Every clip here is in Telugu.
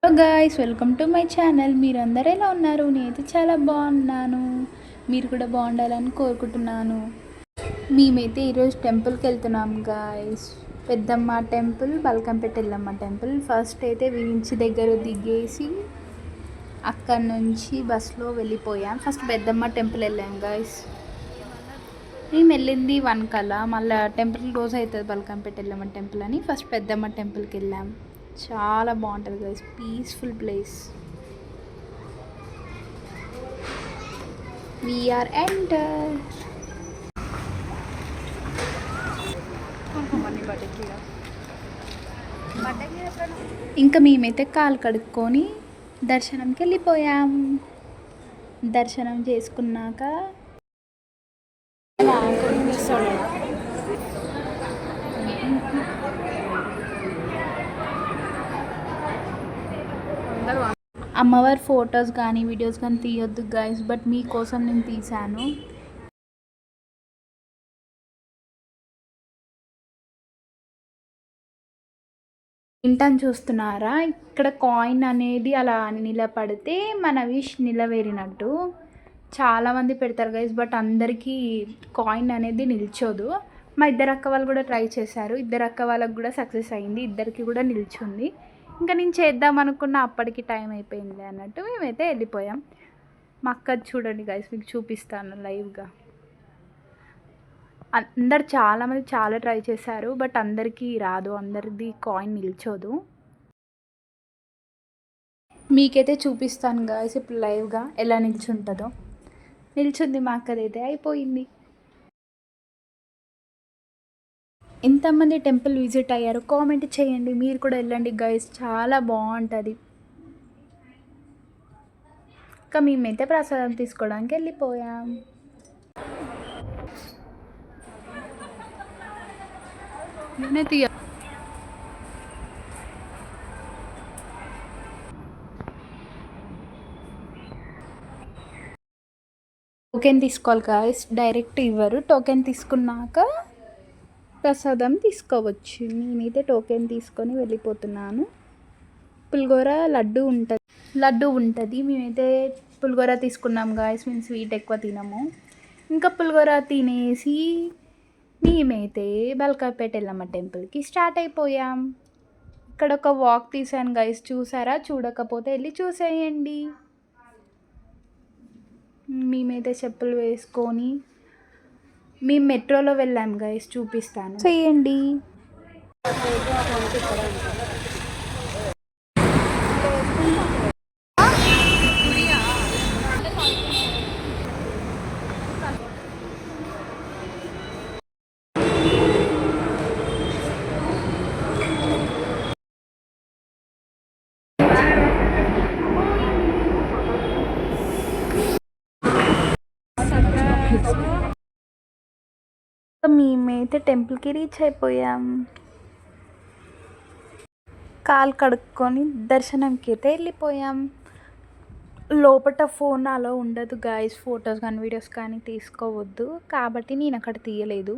Hello guys, welcome to my channel. మీరందరూ ఎలా ఉన్నారు? నేనైతే చాలా బాగున్నాను. మీరు కూడా బాగుండాలని కోరుకుంటున్నాను. మేమైతే ఈరోజు టెంపుల్కి వెళ్తున్నాం గాయ్స్. పెద్దమ్మ temple, Balkampet Yellamma temple. First అయితే విరించి దగ్గర దిగేసి అక్కడి నుంచి బస్లో వెళ్ళిపోయాం. ఫస్ట్ పెద్దమ్మ టెంపుల్ వెళ్ళాం గాయ్స్. మేము వెళ్ళింది 1 కల్లా, మళ్ళీ టెంపుల్ క్లోజ్ అవుతుంది బల్కంపేట ఎల్లమ్మ టెంపుల్ అని ఫస్ట్ పెద్దమ్మ టెంపుల్కి వెళ్ళాం. చాలా బాగుంటుంది గైస్, పీస్ఫుల్ ప్లేస్. వీఆర్ ఎంటర్. ఇంకా మేమైతే కాలు కడుక్కొని దర్శనంకి వెళ్ళిపోయాం. దర్శనం చేసుకున్నాక అమ్మవారి ఫొటోస్ కానీ వీడియోస్ కానీ తీయొద్దు గైస్, బట్ మీకోసం నేను తీశాను. ఏంటని చూస్తున్నారా? ఇక్కడ కాయిన్ అనేది అలా నిలబడితే మన విష్ నిలవేరినట్టు. చాలామంది పెడతారు గైస్, బట్ అందరికీ కాయిన్ అనేది నిల్చోదు. మా ఇద్దరు అక్క వాళ్ళు కూడా ట్రై చేశారు. ఇద్దరు అక్క వాళ్ళకి కూడా సక్సెస్ అయింది, ఇద్దరికి కూడా నిల్చుంది. ఇంకా నేను చేద్దాం అనుకున్న అప్పటికి టైం అయిపోయింది అన్నట్టు మేమైతే వెళ్ళిపోయాం. మా అక్క చూడండి గైస్, మీకు చూపిస్తాను లైవ్గా. అందరు చాలామంది చాలా ట్రై చేశారు, బట్ అందరికీ రాదు, అందరిది కాయిన్ నిల్చోదు. మీకైతే చూపిస్తాను గైస్ ఇప్పుడు లైవ్గా ఎలా నిల్చుంటుందో. నిల్చుంది మా అక్కదైతే, అయిపోయింది. ఎంతమంది టెంపుల్ విజిట్ అయ్యారు కామెంట్ చేయండి. మీరు కూడా వెళ్ళండి గైస్, చాలా బాగుంటుంది. ఇంకా మేమైతే ప్రసాదం తీసుకోవడానికి వెళ్ళిపోయాం. టోకెన్ తీసుకోవాలి గాయస్, డైరెక్ట్ ఇవ్వరు. టోకెన్ తీసుకున్నాక ప్రసాదం తీసుకోవచ్చు. నేనైతే టోకెన్ తీసుకొని వెళ్ళిపోతున్నాను. పులిహోర లడ్డు ఉంటుంది. మేమైతే పులిహోర తీసుకున్నాం గాయస్, మేము స్వీట్ ఎక్కువ తినము. ఇంకా పులిహోర తినేసి మేమైతే బల్కంపేట ఎల్లమ్మ టెంపుల్కి స్టార్ట్ అయిపోయాం. ఇక్కడ ఒక వాక్ తీసాను గైస్, చూసారా? చూడకపోతే వెళ్ళి చూసేయండి. మేమైతే చెప్పులు వేసుకొని మేము మెట్రోలో వెళ్ళాం గైస్, చూపిస్తాను చేయండి. మేమైతే టెంపుల్కి రీచ్ అయిపోయాం. కాలు కడుక్కొని దర్శనంకి అయితే వెళ్ళిపోయాం. లోపల ఫోన్ అలా ఉండదు గాయస్, ఫొటోస్ కానీ వీడియోస్ కానీ తీసుకోవద్దు, కాబట్టి నేను అక్కడ తీయలేదు.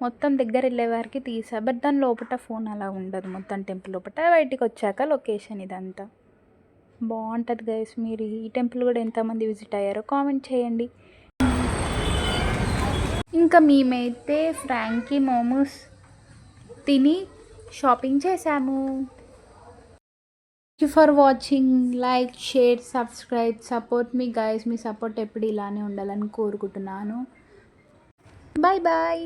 మొత్తం దగ్గర వెళ్ళే వారికి తీసా, బట్ దాని లోపల ఫోన్ అలా ఉండదు. మొత్తం టెంపుల్ లోపల, బయటికి వచ్చాక లొకేషన్ ఇదంతా బాగుంటుంది గైస్. మీరు ఈ టెంపుల్ కూడా ఎంతమంది విజిట్ అయ్యారో కామెంట్ చేయండి. ఇంకా మేమైతే ఫ్రాంకీ మోమోస్ తిని షాపింగ్ చేసాము. Thank you for watching. Like, share, subscribe, support మీ గైస్. మీ సపోర్ట్ ఎప్పుడు ఇలానే ఉండాలని కోరుకుంటున్నాను. Bye bye.